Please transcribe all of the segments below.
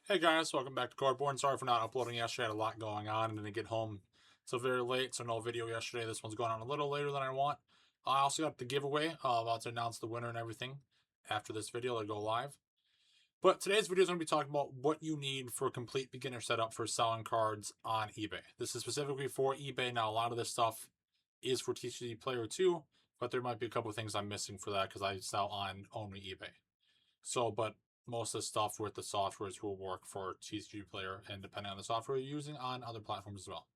Hey guys, welcome back to Cardboard. Sorry for not uploading yesterday. I had a lot going on and didn't get home so very late, so no video yesterday. This one's going on a little later than I want. I also got the giveaway. About to announce the winner and everything after this video to go live. But today's video is going to be talking about what you need for a complete beginner setup for selling cards on eBay. This is specifically for eBay. Now, a lot of this stuff is for TCG Player 2, but there might be a couple of things I'm missing for that because I sell on only eBay. But most of the stuff with the softwares will work for TCG Player and depending on the software you're using on other platforms as well.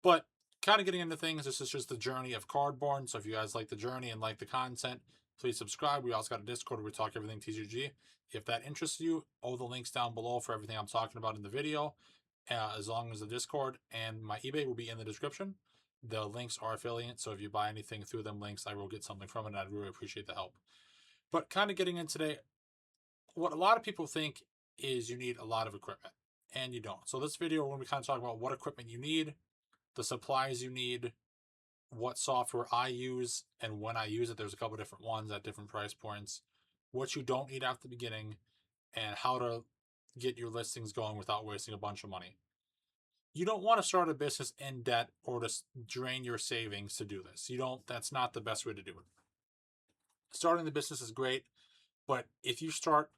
But kind of getting into things, this is just the journey of Cardborn. So if you guys like the journey and like the content, please subscribe. We also got a Discord where we talk everything TCG. If that interests you, all the links down below for everything I'm talking about in the video, as long as the Discord and my eBay will be in the description. The links are affiliate, so if you buy anything through them links, I will get something from it, and I'd really appreciate the help. But kind of getting in today, what a lot of people think is you need a lot of equipment, and you don't. So this video, we're going to be kind of talking about what equipment you need, the supplies you need, what software I use, and when I use it. There's a couple different ones at different price points, what you don't need at the beginning, and how to get your listings going without wasting a bunch of money. You don't want to start a business in debt or to drain your savings to do this. That's not the best way to do it. Starting the business is great, but if you start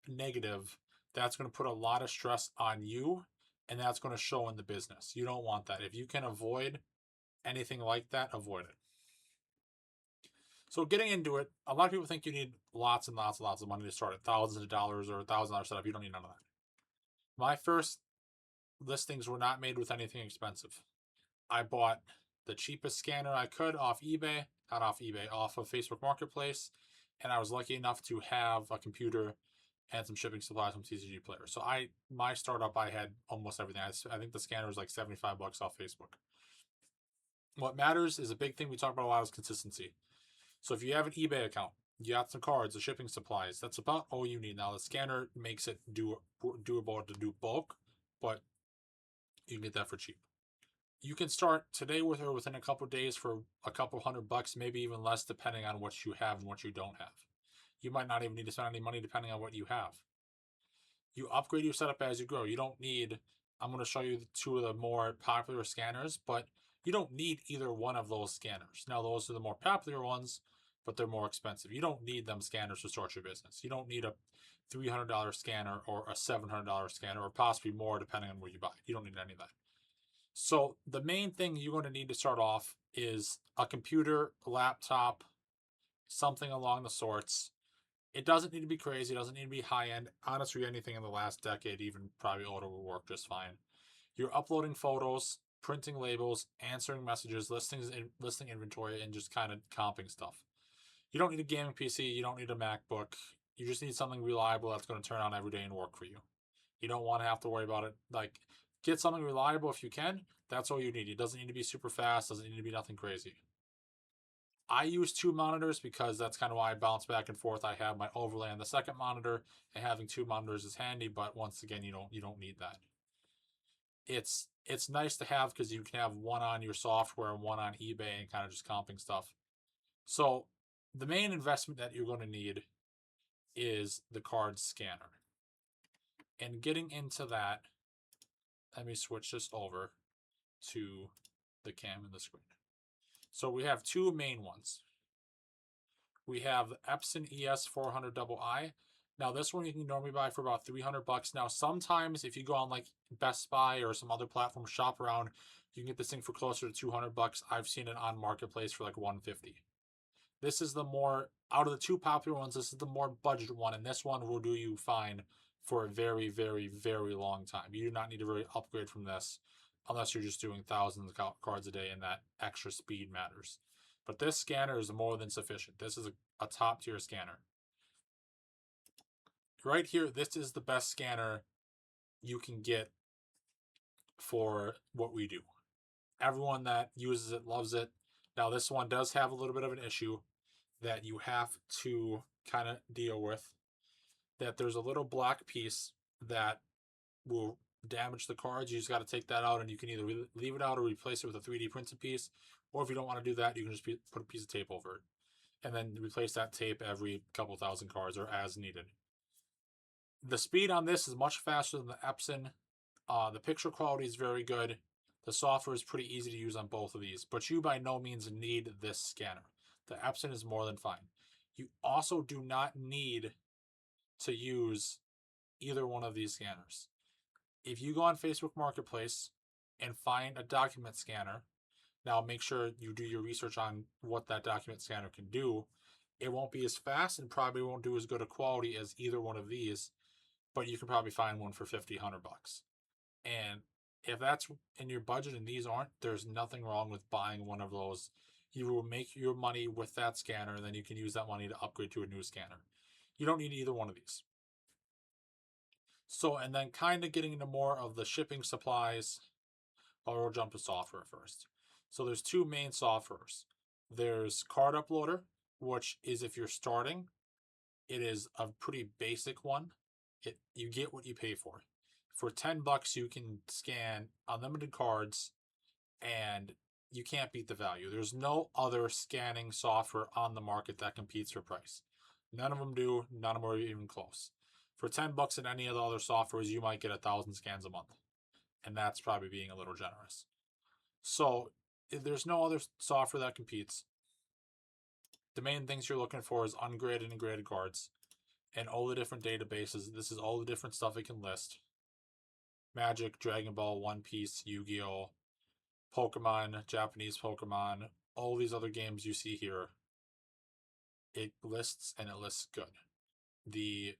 negative, that's going to put a lot of stress on you, and that's going to show in the business. You don't want that. If you can avoid anything like that, avoid it. So getting into it, a lot of people think you need lots and lots and lots of money to start it, thousands of dollars or $1,000 setup. You don't need none of that. My first listings were not made with anything expensive. I bought the cheapest scanner I could off eBay, not off eBay, off of Facebook Marketplace, and I was lucky enough to have a computer and some shipping supplies from TCG Player. So my startup, I had almost everything. I think the scanner was like $75 off Facebook. What matters is a big thing we talk about a lot is consistency. So if you have an eBay account, you got some cards, the shipping supplies, that's about all you need. Now the scanner makes it doable to do bulk, but you can get that for cheap. You can start today with her within a couple days for a couple $100, maybe even less, depending on what you have and what you don't have. You might not even need to spend any money depending on what you have. You upgrade your setup as you grow. You don't need, I'm going to show you two of the more popular scanners, but you don't need either one of those scanners. Now, those are the more popular ones, but they're more expensive. You don't need them scanners to start your business. You don't need a $300 scanner or a $700 scanner or possibly more depending on what you buy. You don't need any of that. So the main thing you're going to need to start off is a computer, a laptop, something along the sorts. It doesn't need to be crazy. It doesn't need to be high end. Honestly, anything in the last decade, even probably older, will work just fine. You're uploading photos, printing labels, answering messages, listing inventory, and just kind of comping stuff. You don't need a gaming PC. You don't need a MacBook. You just need something reliable that's going to turn on every day and work for you. You don't want to have to worry about it. Like, get something reliable if you can. That's all you need. It doesn't need to be super fast. Doesn't need to be nothing crazy. I use two monitors because that's kind of why I bounce back and forth. I have my overlay on the second monitor, and having two monitors is handy. But once again, you don't need that. It's nice to have because you can have one on your software and one on eBay and kind of just comping stuff. So the main investment that you're going to need is the card scanner. And getting into that, let me switch this over to the cam and the screen. So we have two main ones. We have the Epson ES400II. Now this one you can normally buy for about $300. Now sometimes if you go on like Best Buy or some other platform, shop around, you can get this thing for closer to $200. I've seen it on Marketplace for like $150. This is the more, out of the two popular ones, this is the more budget one, and this one will do you fine for a very, very, very long time. You do not need to really upgrade from this unless you're just doing thousands of cards a day and that extra speed matters. But this scanner is more than sufficient. This is a top tier scanner. Right here, this is the best scanner you can get for what we do. Everyone that uses it loves it. Now, this one does have a little bit of an issue that you have to kind of deal with. That there's a little black piece that will damage the cards. You just got to take that out, and you can either leave it out or replace it with a 3D printed piece. Or if you don't want to do that, you can just put a piece of tape over it. And then replace that tape every couple thousand cards or as needed. The speed on this is much faster than the Epson. The picture quality is very good. The software is pretty easy to use on both of these, but you by no means need this scanner. The Epson is more than fine. You also do not need to use either one of these scanners. If you go on Facebook Marketplace and find a document scanner, now make sure you do your research on what that document scanner can do. It won't be as fast and probably won't do as good a quality as either one of these, but you can probably find one for 50, $100. And if that's in your budget and these aren't, there's nothing wrong with buying one of those. You will make your money with that scanner, and then you can use that money to upgrade to a new scanner. You don't need either one of these. So, and then kind of getting into more of the shipping supplies, we'll jump to software first. So there's two main softwares. There's Card Uploader, which is if you're starting, it is a pretty basic one. You get what you pay for. For $10, you can scan unlimited cards, and you can't beat the value. There's no other scanning software on the market that competes for price. None of them do. None of them are even close. For $10 in any of the other softwares, you might get 1,000 scans a month, and that's probably being a little generous. So there's no other software that competes. The main things you're looking for is ungraded and graded cards, and all the different databases. This is all the different stuff it can list. Magic, Dragon Ball, One Piece, Yu-Gi-Oh, Pokemon, Japanese Pokemon, all these other games you see here. It lists, and it lists good. The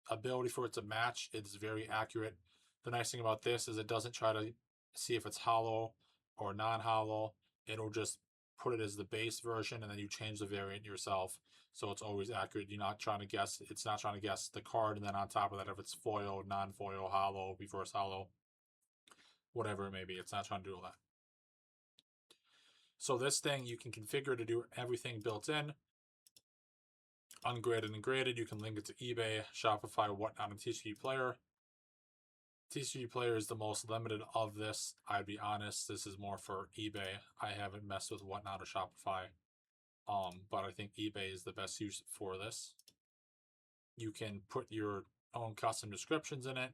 ability for it to match, it's very accurate. The nice thing about this is it doesn't try to see if it's hollow or non-hollow. It'll just put it as the base version, and then you change the variant yourself, so it's always accurate. You're not trying to guess. It's not trying to guess the card, and then on top of that, if it's foil, non-foil, hollow, reverse hollow, whatever it may be. It's not trying to do all that. So this thing you can configure to do everything built in. Ungraded and graded. You can link it to eBay, Shopify, whatnot, and TCG Player. TCG Player is the most limited of this. I'd be honest, this is more for eBay. I haven't messed with whatnot or Shopify. But I think eBay is the best use for this. You can put your own custom descriptions in it,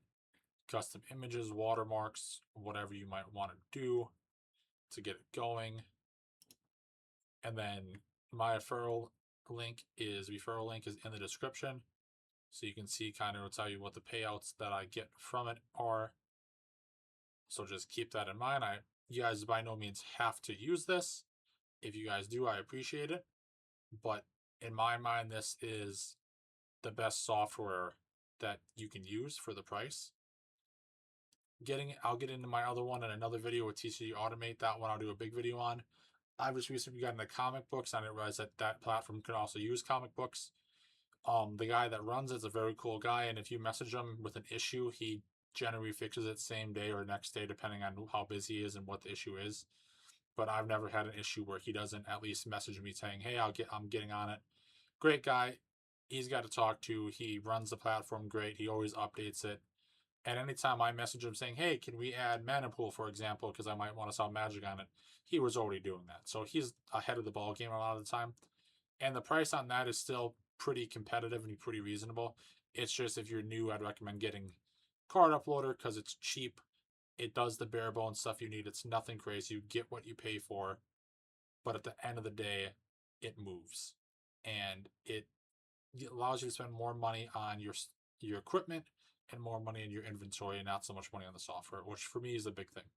custom images, watermarks, whatever you might want to do to get it going. And then my referral link is in the description. So you can see kind of will tell you what the payouts that I get from it are. So just keep that in mind. You guys by no means have to use this. If you guys do, I appreciate it. But in my mind, this is the best software that you can use for the price. I'll get into my other one in another video with TCG Automate. That one I'll do a big video on. I've just recently gotten into comic books. I didn't realize that platform can also use comic books. The guy that runs it's a very cool guy, and if you message him with an issue, he generally fixes it same day or next day, depending on how busy he is and what the issue is. But I've never had an issue where he doesn't at least message me saying, "Hey, I'm getting on it." Great guy. He's got to talk to. He runs the platform great. He always updates it. And anytime I message him saying, "Hey, can we add Mana Pool, for example, because I might want to sell Magic on it," he was already doing that. So he's ahead of the ball game a lot of the time. And the price on that is still pretty competitive and pretty reasonable. It's just if you're new, I'd recommend getting Card Uploader because it's cheap. It does the bare bones stuff you need. It's nothing crazy. You get what you pay for. But at the end of the day, it moves. And it allows you to spend more money on your equipment and more money in your inventory and not so much money on the software, which for me is a big thing.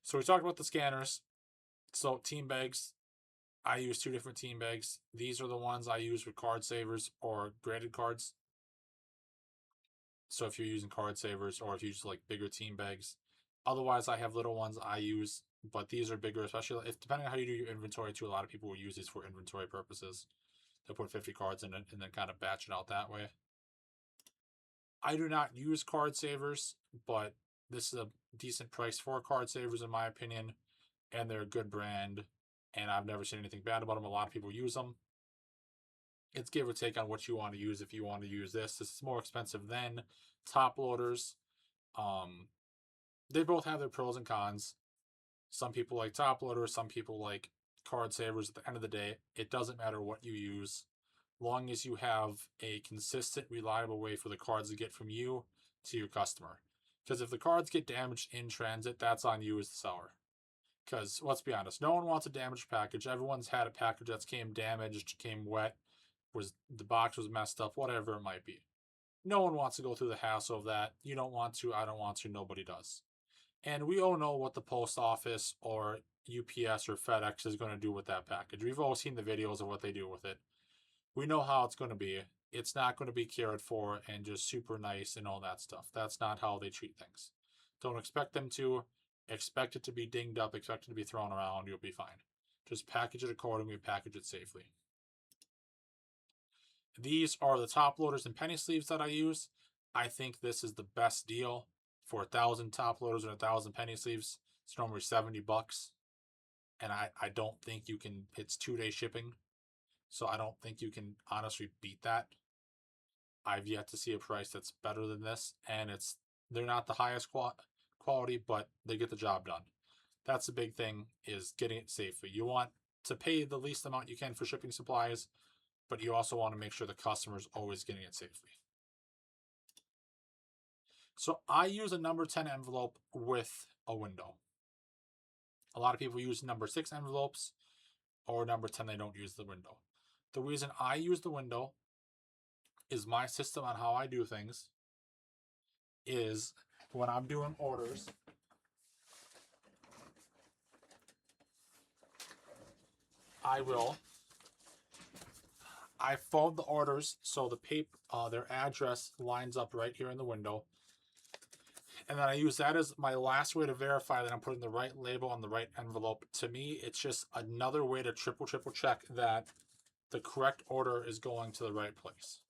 So we talked about the scanners. So team bags, I use two different team bags. These are the ones I use with card savers or graded cards. So if you're using card savers or if you use like bigger team bags. Otherwise, I have little ones I use, but these are bigger, especially if depending on how you do your inventory too. A lot of people will use these for inventory purposes. They'll put 50 cards in it and then kind of batch it out that way. I do not use card savers, but this is a decent price for card savers in my opinion, and they're a good brand, and I've never seen anything bad about them. A lot of people use them. It's give or take on what you want to use. If you want to use this is more expensive than top loaders. They both have their pros and cons. Some people like top loaders, some people like card savers. At the end of the day, it doesn't matter what you use. long as you have a consistent, reliable way for the cards to get from you to your customer. Because if the cards get damaged in transit, that's on you as the seller. Because let's be honest, no one wants a damaged package. Everyone's had a package that's came damaged, came wet, was the box was messed up, whatever it might be. No one wants to go through the hassle of that. You don't want to, I don't want to, nobody does. And we all know what the post office or UPS or FedEx is going to do with that package. We've all seen the videos of what they do with it. We know how it's going to be. It's not going to be cared for and just super nice and all that stuff. That's not how they treat things. Don't expect them to. Expect it to be dinged up, expect it to be thrown around. You'll be fine. Just package it accordingly, package it safely. These are the top loaders and penny sleeves that I use. I think this is the best deal for 1,000 top loaders and 1,000 penny sleeves. It's normally $70, and I don't think you can. It's 2-day shipping, so I don't think you can honestly beat that. I've yet to see a price that's better than this, and they're not the highest quality, but they get the job done. That's the big thing, is getting it safely. You want to pay the least amount you can for shipping supplies, but you also want to make sure the customer is always getting it safely. So I use a number 10 envelope with a window. A lot of people use number 6 envelopes, or number 10, they don't use the window. The reason I use the window is my system on how I do things is when I'm doing orders, I fold the orders so the paper, their address lines up right here in the window. And then I use that as my last way to verify that I'm putting the right label on the right envelope. To me, it's just another way to triple check that the correct order is going to the right place.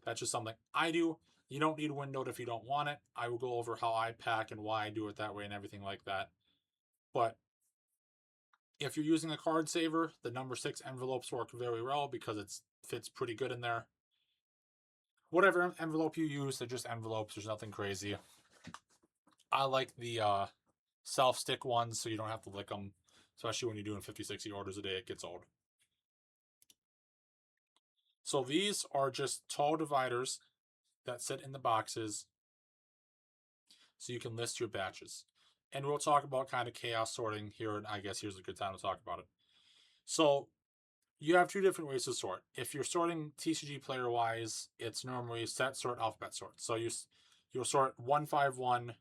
That's just something I do. You don't need windowed if you don't want it. I will go over how I pack and why I do it that way and everything like that. But if you're using a card saver, the number 6 envelopes work very well because it fits pretty good in there. Whatever envelope you use, they're just envelopes. There's nothing crazy. I like the self-stick ones so you don't have to lick them, especially when you're doing 50, 60 orders a day. It gets old. So these are just tall dividers that sit in the boxes so you can list your batches. And we'll talk about kind of chaos sorting here, and I guess here's a good time to talk about it. So you have 2 different ways to sort. If you're sorting TCG player wise, it's normally set, sort, alphabet sort. So you'll sort 151,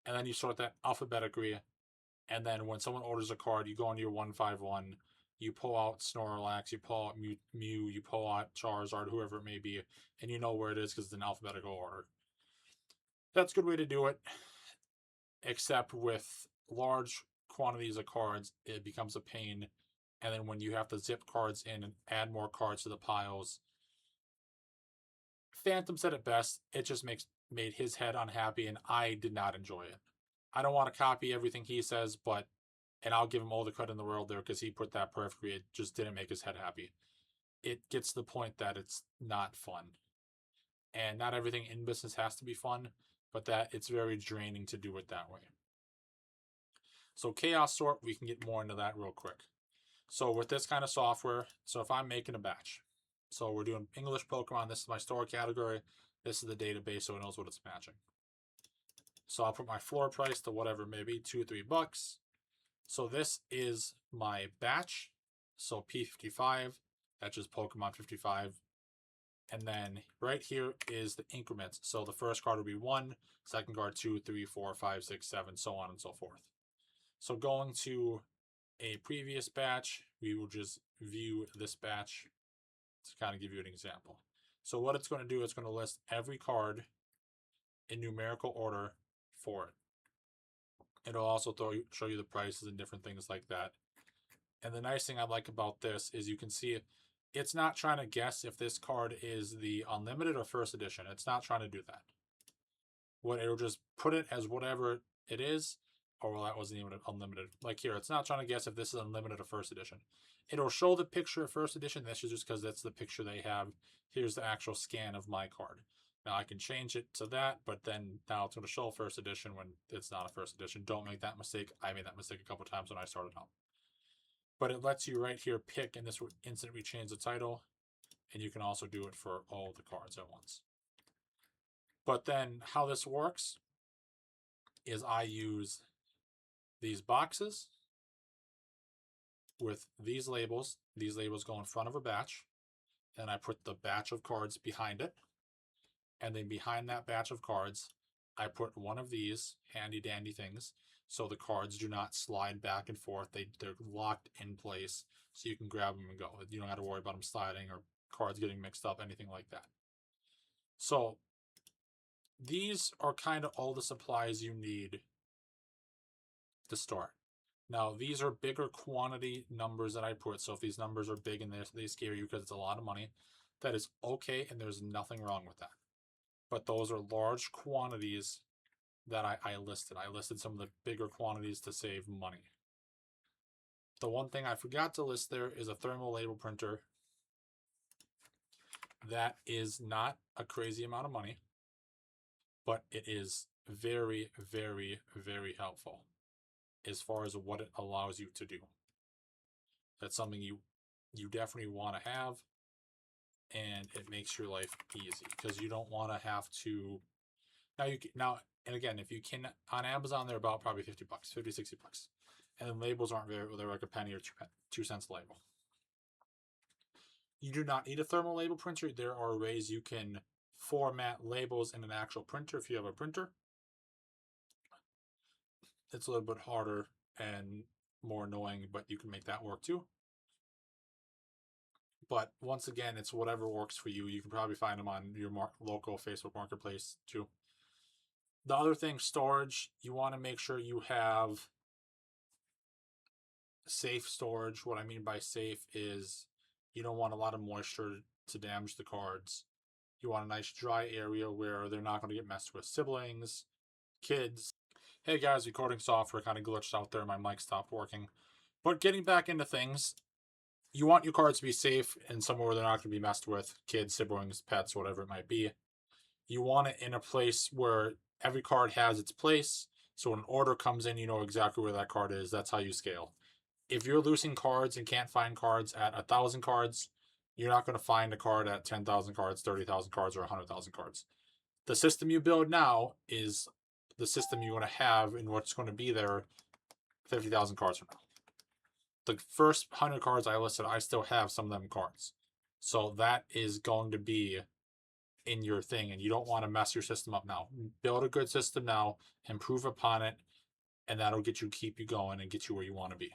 and then you sort that alphabetically. And then when someone orders a card, you go into your 151, you pull out Snorlax, you pull out Mew, you pull out Charizard, whoever it may be, and you know where it is because it's in alphabetical order. That's a good way to do it, except with large quantities of cards, it becomes a pain. And then when you have to zip cards in and add more cards to the piles, Phantom said it best. It just made his head unhappy, and I did not enjoy it. I don't want to copy everything he says, and I'll give him all the credit in the world there because he put that perfectly. It just didn't make his head happy. It gets to the point that it's not fun. And not everything in business has to be fun, but that it's very draining to do it that way. So chaos sort, we can get more into that real quick. So with this kind of software, so if I'm making a batch, so we're doing English Pokemon, this is my store category, this is the database so it knows what it's matching. So I'll put my floor price to whatever, maybe $2 or $3. So this is my batch. So P55, that's just Pokemon 55. And then right here is the increments. So the first card will be 1, second card 2, 3, 4, 5, 6, 7, so on and so forth. So going to a previous batch, we will just view this batch to kind of give you an example. So what it's going to do, it's going to list every card in numerical order for it. It'll also show you the prices and different things like that. And the nice thing I like about this is you can see it's not trying to guess if this card is the unlimited or first edition. It's not trying to do that. It'll just put it as whatever it is, or well, that wasn't even unlimited. Like here, it's not trying to guess if this is unlimited or first edition. It'll show the picture of first edition. This is just because that's the picture they have. Here's the actual scan of my card. Now I can change it to that, but then now it's going to show first edition when it's not a first edition. Don't make that mistake. I made that mistake a couple times when I started out. But it lets you right here pick, and this instant we change the title. And you can also do it for all the cards at once. But then how this works is I use these boxes with these labels. These labels go in front of a batch. And I put the batch of cards behind it. And then behind that batch of cards, I put one of these handy dandy things so the cards do not slide back and forth. They're locked in place so you can grab them and go. You don't have to worry about them sliding or cards getting mixed up, anything like that. So these are kind of all the supplies you need to start. Now, these are bigger quantity numbers that I put. So if these numbers are big and they scare you because it's a lot of money, that is okay, and there's nothing wrong with that. But those are large quantities that I listed. I listed some of the bigger quantities to save money. The one thing I forgot to list there is a thermal label printer. That is not a crazy amount of money, but it is very, very, very helpful as far as what it allows you to do. That's something you definitely want to have, and it makes your life easy because you don't want to have to. Now, and again, if you can, on Amazon, they're about probably $50, $50, $60. And then labels aren't very, they're like a penny or 2 cents a label. You do not need a thermal label printer. There are ways you can format labels in an actual printer if you have a printer. It's a little bit harder and more annoying, but you can make that work too. But once again, it's whatever works for you. You can probably find them on your local Facebook Marketplace too. The other thing, storage, you want to make sure you have safe storage. What I mean by safe is you don't want a lot of moisture to damage the cards. You want a nice dry area where they're not going to get messed with. Siblings, kids. Hey guys, recording software kind of glitched out there. My mic stopped working. But getting back into things, you want your cards to be safe and somewhere where they're not going to be messed with. Kids, siblings, pets, whatever it might be. You want it in a place where every card has its place. So when an order comes in, you know exactly where that card is. That's how you scale. If you're losing cards and can't find cards at 1,000 cards, you're not going to find a card at 10,000 cards, 30,000 cards, or 100,000 cards. The system you build now is the system you want to have and what's going to be there 50,000 cards from now. The first 100 cards I listed, I still have some of them cards. So that is going to be in your thing, and you don't want to mess your system up now. Build a good system now, improve upon it, and that'll keep you going and get you where you want to be.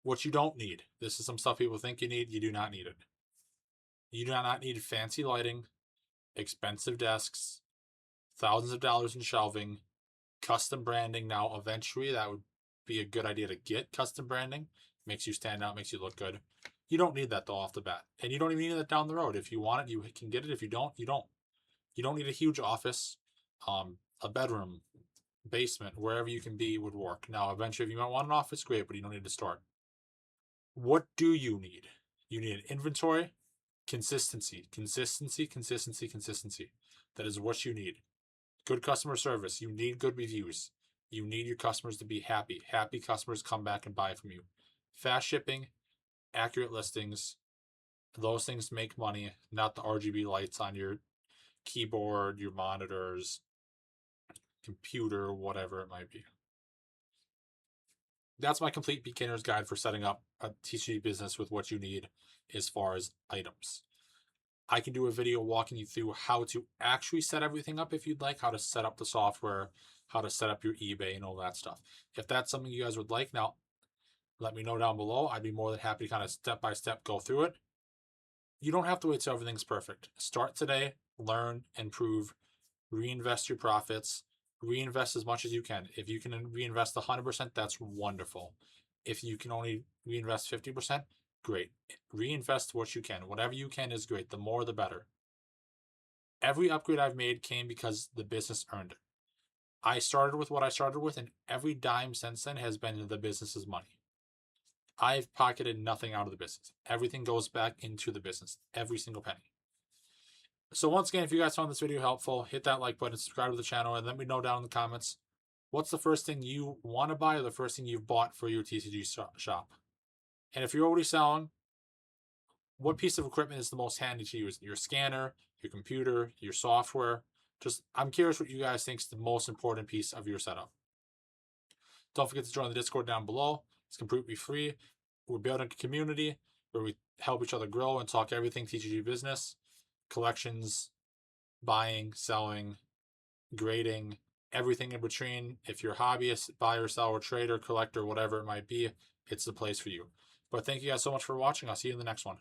What you don't need. This is some stuff people think you need. You do not need it. You do not need fancy lighting, expensive desks, thousands of dollars in shelving, custom branding. Now, eventually, that would be a good idea to get custom branding. Makes you stand out, makes you look good. You don't need that, though, off the bat. And you don't even need that down the road. If you want it, you can get it. If you don't, you don't. You don't need a huge office, a bedroom, basement, wherever you can be would work. Now, eventually, if you might want an office, great, but you don't need to start. What do you need? You need an inventory, consistency. That is what you need. Good customer service. You need good reviews. You need your customers to be happy. Happy customers come back and buy from you. Fast shipping, accurate listings. Those things make money, not the RGB lights on your keyboard, your monitors, computer, whatever it might be. That's my complete beginner's guide for setting up a TCG business with what you need as far as items. I can do a video walking you through how to actually set everything up if you'd like, how to set up the software, how to set up your eBay and all that stuff. If that's something you guys would like, now let me know down below. I'd be more than happy to kind of step by step go through it. You don't have to wait till everything's perfect. Start today, learn, improve, reinvest your profits, reinvest as much as you can. If you can reinvest 100%, that's wonderful. If you can only reinvest 50%, great. Reinvest what you can. Whatever you can is great. The more, the better. Every upgrade I've made came because the business earned it. I started with what I started with, and every dime since then has been the business's money. I've pocketed nothing out of the business. Everything goes back into the business. Every single penny. So once again, if you guys found this video helpful, hit that like button, subscribe to the channel, and let me know down in the comments what's the first thing you want to buy or the first thing you've bought for your TCG shop. And if you're already selling, what piece of equipment is the most handy to you? Is it your scanner, your computer, your software? Just, I'm curious what you guys think is the most important piece of your setup. Don't forget to join the Discord down below. It's completely free. We're building a community where we help each other grow and talk everything TCG business, collections, buying, selling, grading, everything in between. If you're a hobbyist, buyer, seller, trader, collector, whatever it might be, it's the place for you. But thank you guys so much for watching. I'll see you in the next one.